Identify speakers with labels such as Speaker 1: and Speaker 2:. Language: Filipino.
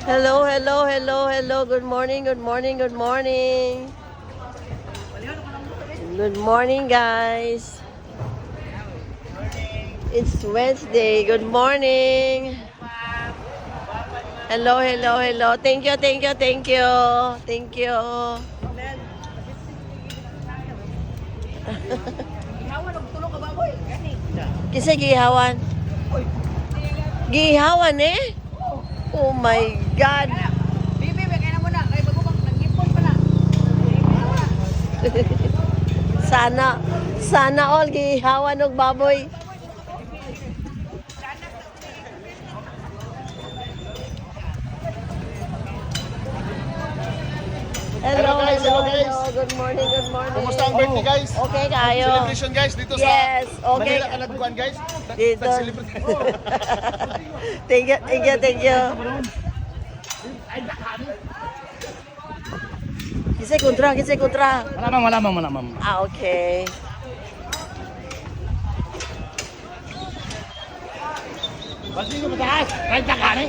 Speaker 1: Hello, hello, hello, hello. Good morning, good morning, good morning. Good morning, guys. It's Wednesday. Good morning. Hello, hello, hello. Thank you, thank you, thank you. Thank you. Kisa gihawan. Gihawan eh? Oh my God.
Speaker 2: Bibi, kaya na muna. Kaya bago bang nag-ipon pala.
Speaker 1: Sana all gihawan og baboy. Hello,
Speaker 3: guys,
Speaker 1: hello,
Speaker 3: hello, guys.
Speaker 1: hello. Good morning, good morning.
Speaker 3: Kumusta ang birthday, guys?
Speaker 1: Okay kayo.
Speaker 3: Celebration, guys, dito
Speaker 1: Yes,
Speaker 3: sa
Speaker 1: okay.
Speaker 3: Manila Kalagkuan, guys.
Speaker 1: Dito.
Speaker 3: Nag-celebrate.
Speaker 1: Thank you, thank you, thank you. Kisay kontra.
Speaker 3: Malamang.
Speaker 1: Ah, okay.
Speaker 3: Balik ko mataas. Kahit na kani.